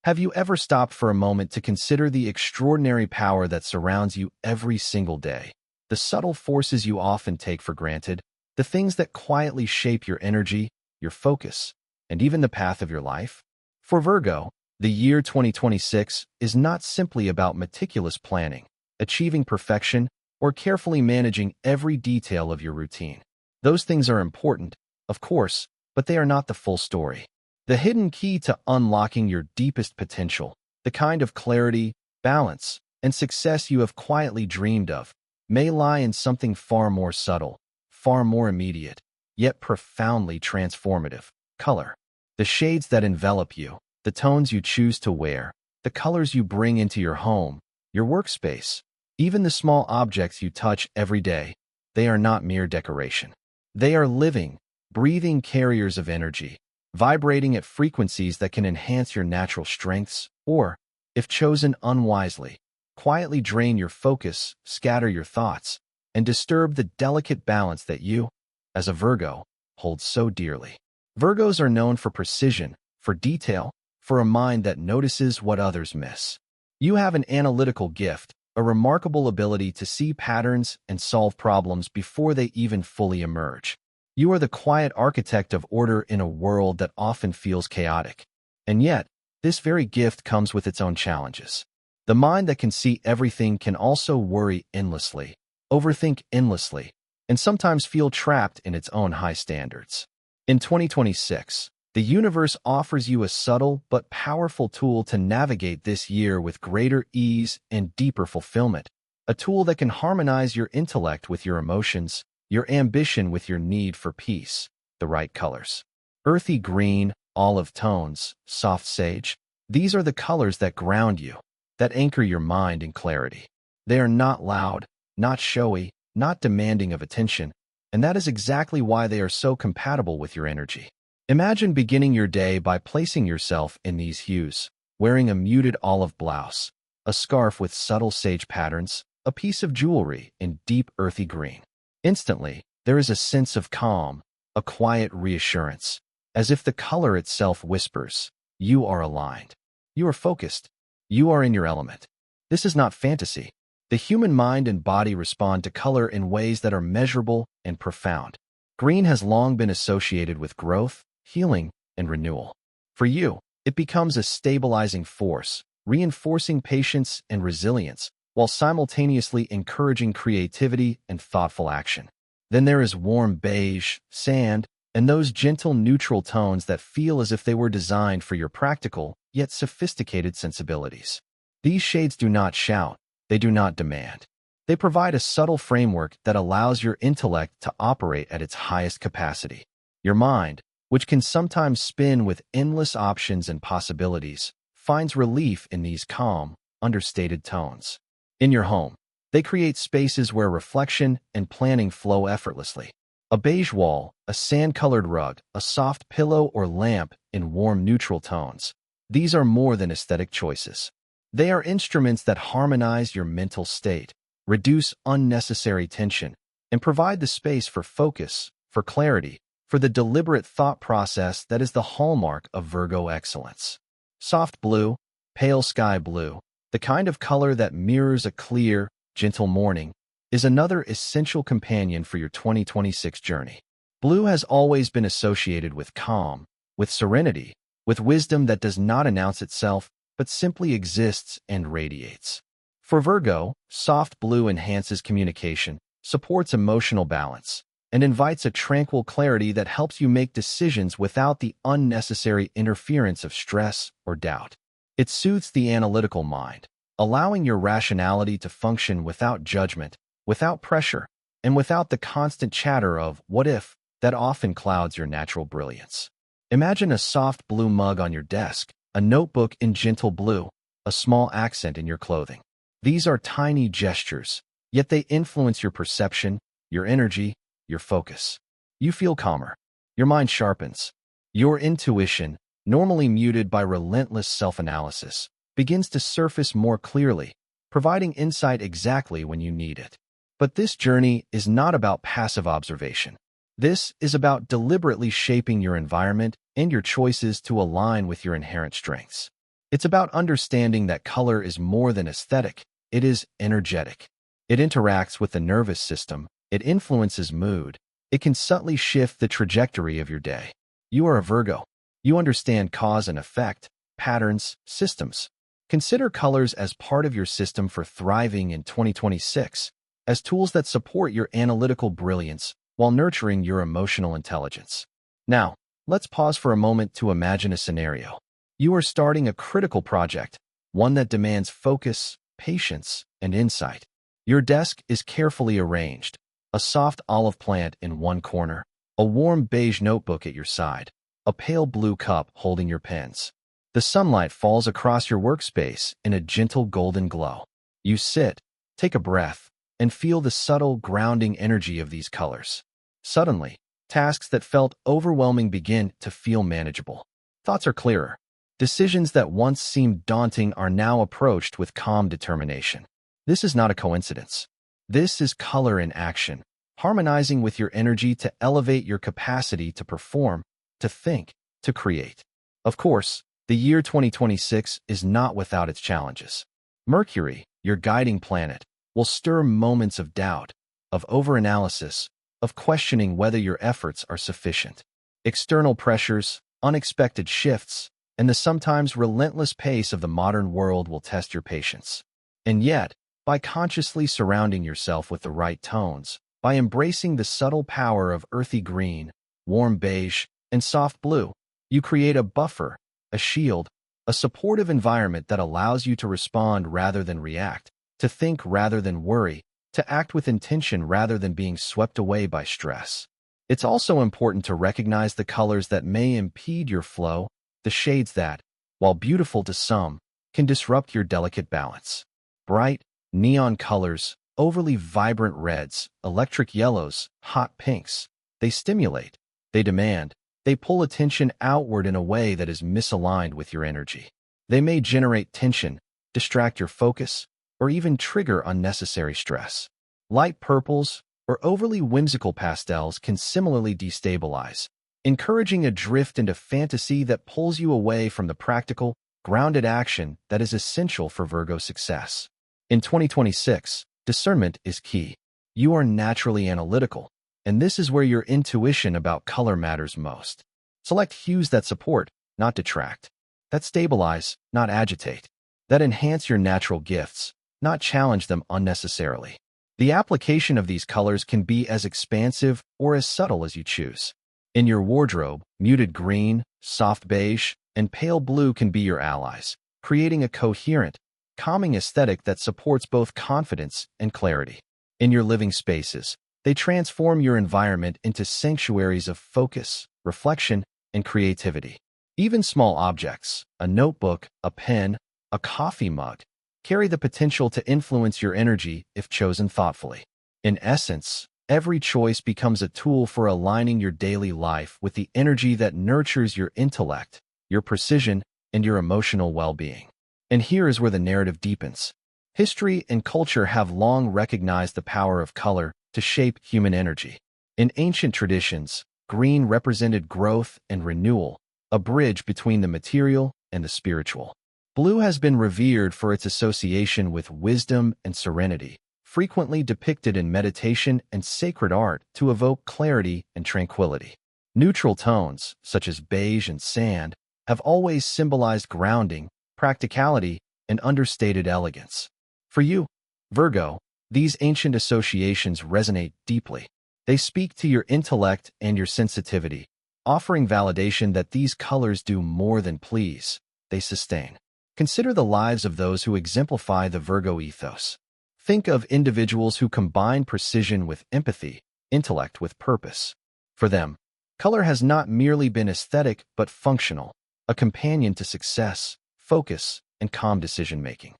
Have you ever stopped for a moment to consider the extraordinary power that surrounds you every single day? The subtle forces you often take for granted, the things that quietly shape your energy, your focus, and even the path of your life? For Virgo, the year 2026 is not simply about meticulous planning, achieving perfection, or carefully managing every detail of your routine. Those things are important, of course, but they are not the full story. The hidden key to unlocking your deepest potential, the kind of clarity, balance, and success you have quietly dreamed of, may lie in something far more subtle, far more immediate, yet profoundly transformative: color. The shades that envelop you, the tones you choose to wear, the colors you bring into your home, your workspace, even the small objects you touch every day, they are not mere decoration. They are living, breathing carriers of energy, vibrating at frequencies that can enhance your natural strengths or, if chosen unwisely, quietly drain your focus, scatter your thoughts, and disturb the delicate balance that you, as a Virgo, hold so dearly. Virgos are known for precision, for detail, for a mind that notices what others miss. You have an analytical gift, a remarkable ability to see patterns and solve problems before they even fully emerge. You are the quiet architect of order in a world that often feels chaotic. And yet, this very gift comes with its own challenges. The mind that can see everything can also worry endlessly, overthink endlessly, and sometimes feel trapped in its own high standards. In 2026, the universe offers you a subtle but powerful tool to navigate this year with greater ease and deeper fulfillment, a tool that can harmonize your intellect with your emotions, your ambition with your need for peace, the right colors. Earthy green, olive tones, soft sage, these are the colors that ground you, that anchor your mind in clarity. They are not loud, not showy, not demanding of attention, and that is exactly why they are so compatible with your energy. Imagine beginning your day by placing yourself in these hues, wearing a muted olive blouse, a scarf with subtle sage patterns, a piece of jewelry in deep earthy green. Instantly, there is a sense of calm, a quiet reassurance, as if the color itself whispers, you are aligned. You are focused. You are in your element. This is not fantasy. The human mind and body respond to color in ways that are measurable and profound. Green has long been associated with growth, healing, and renewal. For you, it becomes a stabilizing force, reinforcing patience and resilience, while simultaneously encouraging creativity and thoughtful action. Then there is warm beige, sand, and those gentle neutral tones that feel as if they were designed for your practical, yet sophisticated sensibilities. These shades do not shout, they do not demand. They provide a subtle framework that allows your intellect to operate at its highest capacity. Your mind, which can sometimes spin with endless options and possibilities, finds relief in these calm, understated tones. In your home, they create spaces where reflection and planning flow effortlessly. A beige wall, a sand-colored rug, a soft pillow or lamp in warm neutral tones. These are more than aesthetic choices. They are instruments that harmonize your mental state, reduce unnecessary tension, and provide the space for focus, for clarity, for the deliberate thought process that is the hallmark of Virgo excellence. Soft blue, pale sky blue, the kind of color that mirrors a clear, gentle morning, is another essential companion for your 2026 journey. Blue has always been associated with calm, with serenity, with wisdom that does not announce itself, but simply exists and radiates. For Virgo, soft blue enhances communication, supports emotional balance, and invites a tranquil clarity that helps you make decisions without the unnecessary interference of stress or doubt. It soothes the analytical mind, allowing your rationality to function without judgment, without pressure, and without the constant chatter of what if that often clouds your natural brilliance. Imagine a soft blue mug on your desk, a notebook in gentle blue, a small accent in your clothing. These are tiny gestures, yet they influence your perception, your energy, your focus. You feel calmer. Your mind sharpens. Your intuition, normally muted by relentless self-analysis, begins to surface more clearly, providing insight exactly when you need it. But this journey is not about passive observation. This is about deliberately shaping your environment and your choices to align with your inherent strengths. It's about understanding that color is more than aesthetic, it is energetic. It interacts with the nervous system, it influences mood, it can subtly shift the trajectory of your day. You are a Virgo. You understand cause and effect, patterns, systems. Consider colors as part of your system for thriving in 2026, as tools that support your analytical brilliance while nurturing your emotional intelligence. Now, let's pause for a moment to imagine a scenario. You are starting a critical project, one that demands focus, patience, and insight. Your desk is carefully arranged, a soft olive plant in one corner, a warm beige notebook at your side, a pale blue cup holding your pens. The sunlight falls across your workspace in a gentle golden glow. You sit, take a breath, and feel the subtle, grounding energy of these colors. Suddenly, tasks that felt overwhelming begin to feel manageable. Thoughts are clearer. Decisions that once seemed daunting are now approached with calm determination. This is not a coincidence. This is color in action, harmonizing with your energy to elevate your capacity to perform, to think, to create. Of course, the year 2026 is not without its challenges. Mercury, your guiding planet, will stir moments of doubt, of overanalysis, of questioning whether your efforts are sufficient. External pressures, unexpected shifts, and the sometimes relentless pace of the modern world will test your patience. And yet, by consciously surrounding yourself with the right tones, by embracing the subtle power of earthy green, warm beige, and soft blue, you create a buffer, a shield, a supportive environment that allows you to respond rather than react, to think rather than worry, to act with intention rather than being swept away by stress. It's also important to recognize the colors that may impede your flow, the shades that, while beautiful to some, can disrupt your delicate balance. Bright, neon colors, overly vibrant reds, electric yellows, hot pinks, they stimulate, they demand, they pull attention outward in a way that is misaligned with your energy. They may generate tension, distract your focus, or even trigger unnecessary stress. Light purples or overly whimsical pastels can similarly destabilize, encouraging a drift into fantasy that pulls you away from the practical, grounded action that is essential for Virgo success. In 2026, discernment is key. You are naturally analytical, and this is where your intuition about color matters most. Select hues that support, not detract, that stabilize, not agitate, that enhance your natural gifts, not challenge them unnecessarily. The application of these colors can be as expansive or as subtle as you choose. In your wardrobe, muted green, soft beige, and pale blue can be your allies, creating a coherent, calming aesthetic that supports both confidence and clarity. In your living spaces, they transform your environment into sanctuaries of focus, reflection, and creativity. Even small objects, a notebook, a pen, a coffee mug, carry the potential to influence your energy if chosen thoughtfully. In essence, every choice becomes a tool for aligning your daily life with the energy that nurtures your intellect, your precision, and your emotional well-being. And here is where the narrative deepens. History and culture have long recognized the power of color to shape human energy. In ancient traditions, green represented growth and renewal, a bridge between the material and the spiritual. Blue has been revered for its association with wisdom and serenity, frequently depicted in meditation and sacred art to evoke clarity and tranquility. Neutral tones, such as beige and sand, have always symbolized grounding, practicality, and understated elegance. For you, Virgo, these ancient associations resonate deeply. They speak to your intellect and your sensitivity, offering validation that these colors do more than please, they sustain. Consider the lives of those who exemplify the Virgo ethos. Think of individuals who combine precision with empathy, intellect with purpose. For them, color has not merely been aesthetic but functional, a companion to success, focus, and calm decision-making.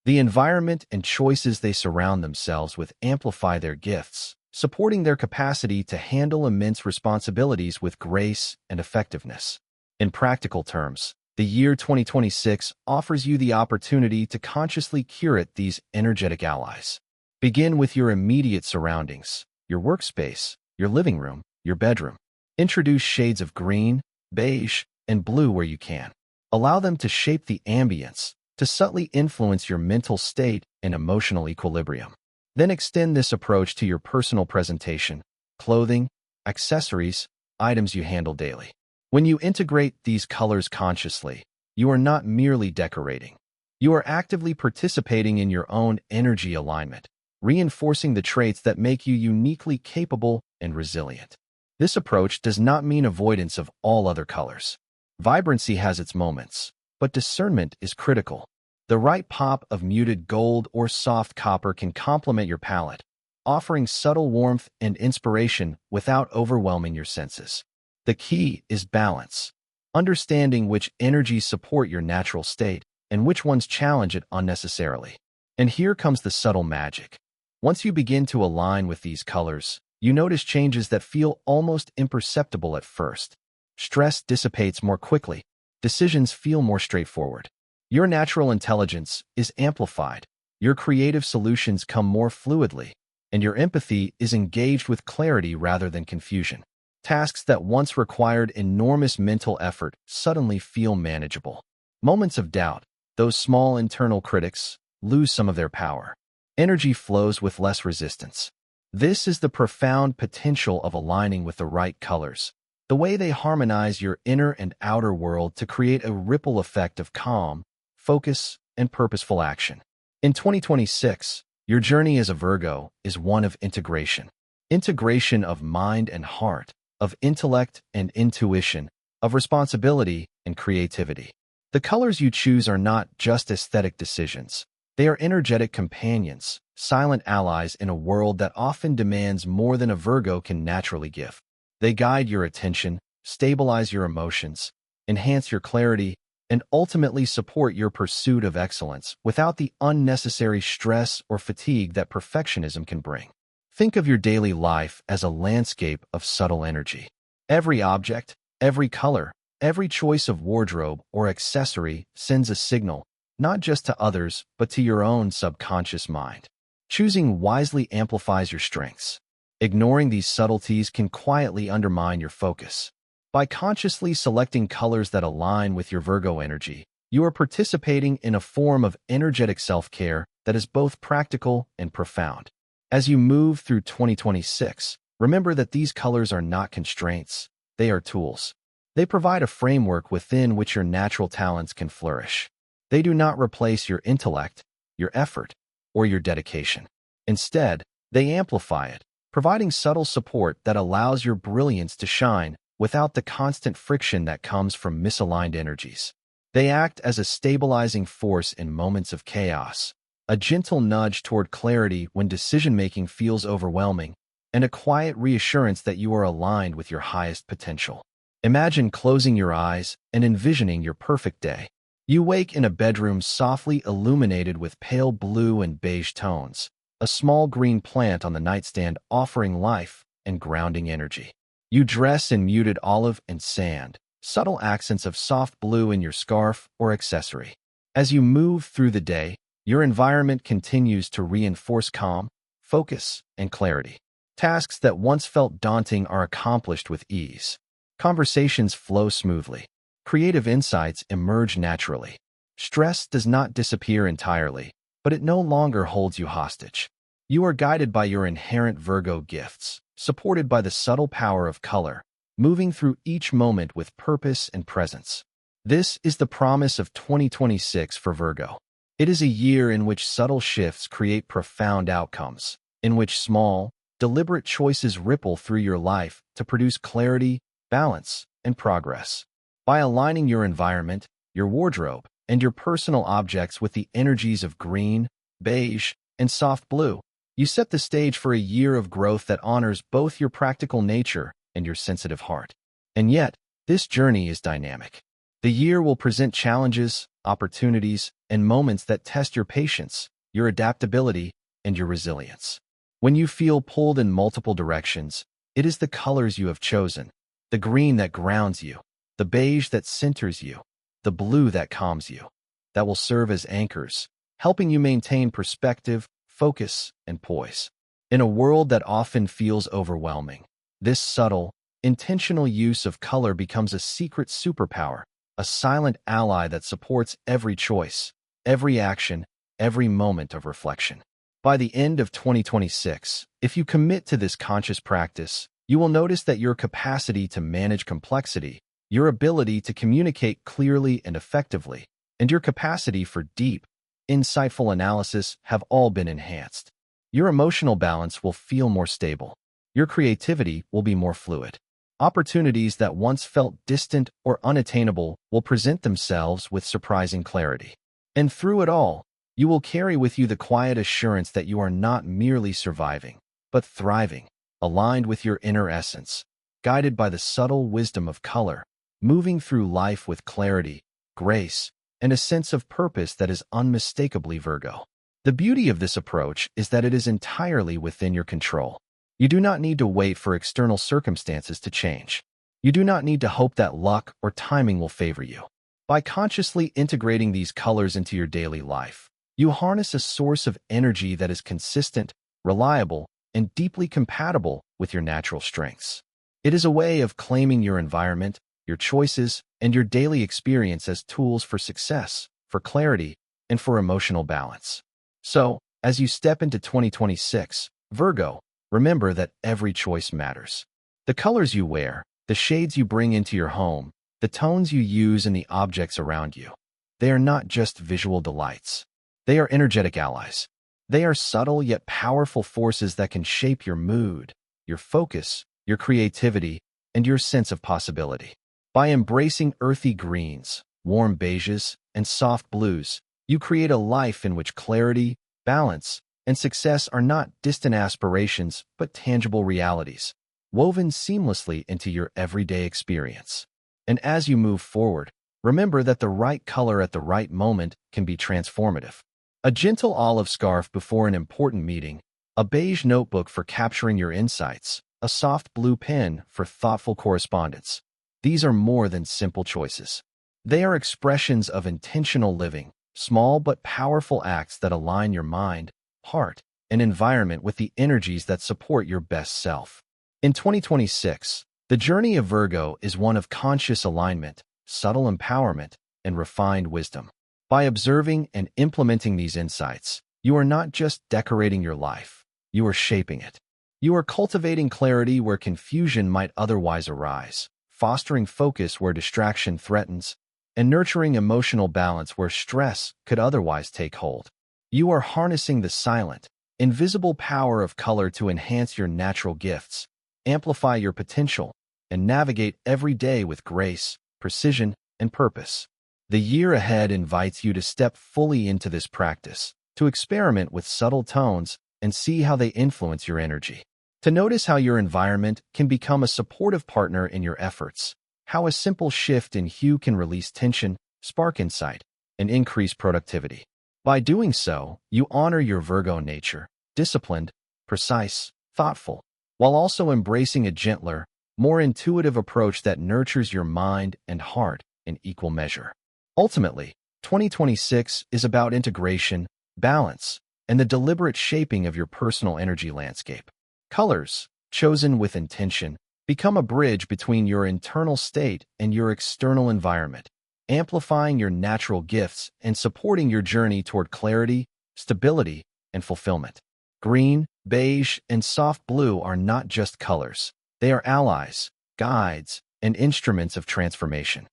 The environment and choices they surround themselves with amplify their gifts, supporting their capacity to handle immense responsibilities with grace and effectiveness. In practical terms, the year 2026 offers you the opportunity to consciously curate these energetic allies. Begin with your immediate surroundings, your workspace, your living room, your bedroom. Introduce shades of green, beige, and blue where you can. Allow them to shape the ambience, to subtly influence your mental state and emotional equilibrium. Then extend this approach to your personal presentation, clothing, accessories, items you handle daily. When you integrate these colors consciously, you are not merely decorating. You are actively participating in your own energy alignment, reinforcing the traits that make you uniquely capable and resilient. This approach does not mean avoidance of all other colors. Vibrancy has its moments, but discernment is critical. The right pop of muted gold or soft copper can complement your palette, offering subtle warmth and inspiration without overwhelming your senses. The key is balance, understanding which energies support your natural state and which ones challenge it unnecessarily. And here comes the subtle magic. Once you begin to align with these colors, you notice changes that feel almost imperceptible at first. Stress dissipates more quickly. Decisions feel more straightforward. Your natural intelligence is amplified. Your creative solutions come more fluidly, and your empathy is engaged with clarity rather than confusion. Tasks that once required enormous mental effort suddenly feel manageable. Moments of doubt, those small internal critics, lose some of their power. Energy flows with less resistance. This is the profound potential of aligning with the right colors, the way they harmonize your inner and outer world to create a ripple effect of calm, focus, and purposeful action. In 2026, your journey as a Virgo is one of integration. Integration of mind and heart, of intellect and intuition, of responsibility and creativity. The colors you choose are not just aesthetic decisions. They are energetic companions, silent allies in a world that often demands more than a Virgo can naturally give. They guide your attention, stabilize your emotions, enhance your clarity, and ultimately support your pursuit of excellence without the unnecessary stress or fatigue that perfectionism can bring. Think of your daily life as a landscape of subtle energy. Every object, every color, every choice of wardrobe or accessory sends a signal, not just to others, but to your own subconscious mind. Choosing wisely amplifies your strengths. Ignoring these subtleties can quietly undermine your focus. By consciously selecting colors that align with your Virgo energy, you are participating in a form of energetic self-care that is both practical and profound. As you move through 2026, remember that these colors are not constraints, they are tools. They provide a framework within which your natural talents can flourish. They do not replace your intellect, your effort, or your dedication. Instead, they amplify it, providing subtle support that allows your brilliance to shine without the constant friction that comes from misaligned energies. They act as a stabilizing force in moments of chaos, a gentle nudge toward clarity when decision-making feels overwhelming, and a quiet reassurance that you are aligned with your highest potential. Imagine closing your eyes and envisioning your perfect day. You wake in a bedroom softly illuminated with pale blue and beige tones, a small green plant on the nightstand offering life and grounding energy. You dress in muted olive and sand, subtle accents of soft blue in your scarf or accessory. As you move through the day, your environment continues to reinforce calm, focus, and clarity. Tasks that once felt daunting are accomplished with ease. Conversations flow smoothly. Creative insights emerge naturally. Stress does not disappear entirely, but it no longer holds you hostage. You are guided by your inherent Virgo gifts, supported by the subtle power of color, moving through each moment with purpose and presence. This is the promise of 2026 for Virgo. It is a year in which subtle shifts create profound outcomes, in which small, deliberate choices ripple through your life to produce clarity, balance, and progress. By aligning your environment, your wardrobe, and your personal objects with the energies of green, beige, and soft blue, you set the stage for a year of growth that honors both your practical nature and your sensitive heart. And yet, this journey is dynamic. The year will present challenges, opportunities, and moments that test your patience, your adaptability, and your resilience. When you feel pulled in multiple directions, it is the colors you have chosen, the green that grounds you, the beige that centers you, the blue that calms you, that will serve as anchors, helping you maintain perspective, focus, and poise. In a world that often feels overwhelming, this subtle, intentional use of color becomes a secret superpower, a silent ally that supports every choice, every action, every moment of reflection. By the end of 2026, if you commit to this conscious practice, you will notice that your capacity to manage complexity, your ability to communicate clearly and effectively, and your capacity for deep, insightful analysis have all been enhanced. Your emotional balance will feel more stable. Your creativity will be more fluid. Opportunities that once felt distant or unattainable will present themselves with surprising clarity. And through it all, you will carry with you the quiet assurance that you are not merely surviving, but thriving, aligned with your inner essence, guided by the subtle wisdom of color, moving through life with clarity, grace, and a sense of purpose that is unmistakably Virgo. The beauty of this approach is that it is entirely within your control. You do not need to wait for external circumstances to change. You do not need to hope that luck or timing will favor you. By consciously integrating these colors into your daily life, you harness a source of energy that is consistent, reliable, and deeply compatible with your natural strengths. It is a way of claiming your environment, your choices, and your daily experience as tools for success, for clarity, and for emotional balance. So, as you step into 2026, Virgo, remember that every choice matters. The colors you wear, the shades you bring into your home, the tones you use, and the objects around you. They are not just visual delights. They are energetic allies. They are subtle yet powerful forces that can shape your mood, your focus, your creativity, and your sense of possibility. By embracing earthy greens, warm beiges, and soft blues, you create a life in which clarity, balance, and success are not distant aspirations but tangible realities, woven seamlessly into your everyday experience. And as you move forward, remember that the right color at the right moment can be transformative. A gentle olive scarf before an important meeting, a beige notebook for capturing your insights, a soft blue pen for thoughtful correspondence. These are more than simple choices. They are expressions of intentional living, small but powerful acts that align your mind, heart, and environment with the energies that support your best self. In 2026, the journey of Virgo is one of conscious alignment, subtle empowerment, and refined wisdom. By observing and implementing these insights, you are not just decorating your life, you are shaping it. You are cultivating clarity where confusion might otherwise arise, fostering focus where distraction threatens, and nurturing emotional balance where stress could otherwise take hold. You are harnessing the silent, invisible power of color to enhance your natural gifts, amplify your potential, and navigate every day with grace, precision, and purpose. The year ahead invites you to step fully into this practice, to experiment with subtle tones and see how they influence your energy. To notice how your environment can become a supportive partner in your efforts, how a simple shift in hue can release tension, spark insight, and increase productivity. By doing so, you honor your Virgo nature, disciplined, precise, thoughtful, while also embracing a gentler, more intuitive approach that nurtures your mind and heart in equal measure. Ultimately, 2026 is about integration, balance, and the deliberate shaping of your personal energy landscape. Colors, chosen with intention, become a bridge between your internal state and your external environment, amplifying your natural gifts and supporting your journey toward clarity, stability, and fulfillment. Green, beige, and soft blue are not just colors. They are allies, guides, and instruments of transformation.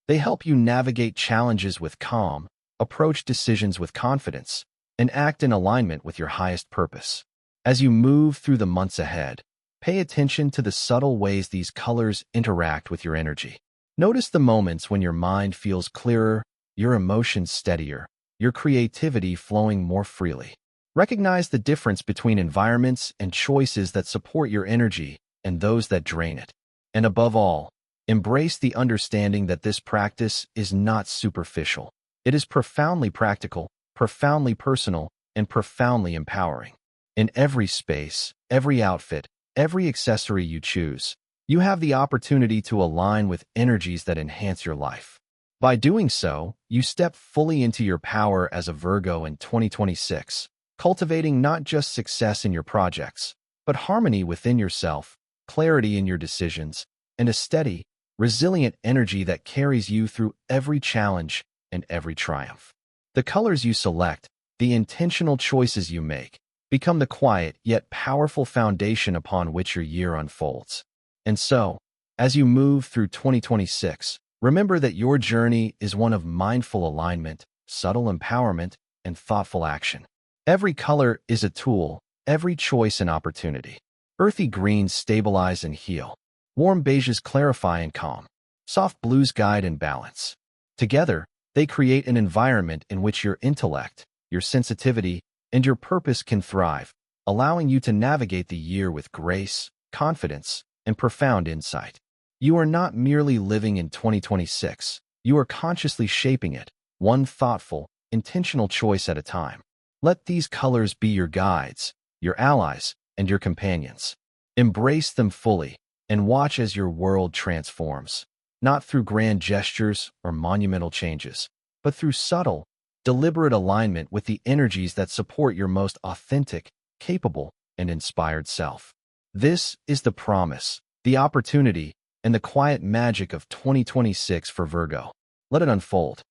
They help you navigate challenges with calm, approach decisions with confidence, and act in alignment with your highest purpose. As you move through the months ahead, pay attention to the subtle ways these colors interact with your energy. Notice the moments when your mind feels clearer, your emotions steadier, your creativity flowing more freely. Recognize the difference between environments and choices that support your energy and those that drain it. And above all, embrace the understanding that this practice is not superficial. It is profoundly practical, profoundly personal, and profoundly empowering. In every space, every outfit, every accessory you choose, you have the opportunity to align with energies that enhance your life. By doing so, you step fully into your power as a Virgo in 2026, cultivating not just success in your projects, but harmony within yourself, clarity in your decisions, and a steady, resilient energy that carries you through every challenge and every triumph. The colors you select, the intentional choices you make, become the quiet yet powerful foundation upon which your year unfolds. And so, as you move through 2026, remember that your journey is one of mindful alignment, subtle empowerment, and thoughtful action. Every color is a tool, every choice an opportunity. Earthy greens stabilize and heal. Warm beiges clarify and calm. Soft blues guide and balance. Together, they create an environment in which your intellect, your sensitivity, and your purpose can thrive, allowing you to navigate the year with grace, confidence, and profound insight. You are not merely living in 2026, you are consciously shaping it, one thoughtful, intentional choice at a time. Let these colors be your guides, your allies, and your companions. Embrace them fully, and watch as your world transforms, not through grand gestures or monumental changes, but through subtle, deliberate alignment with the energies that support your most authentic, capable, and inspired self. This is the promise, the opportunity, and the quiet magic of 2026 for Virgo. Let it unfold.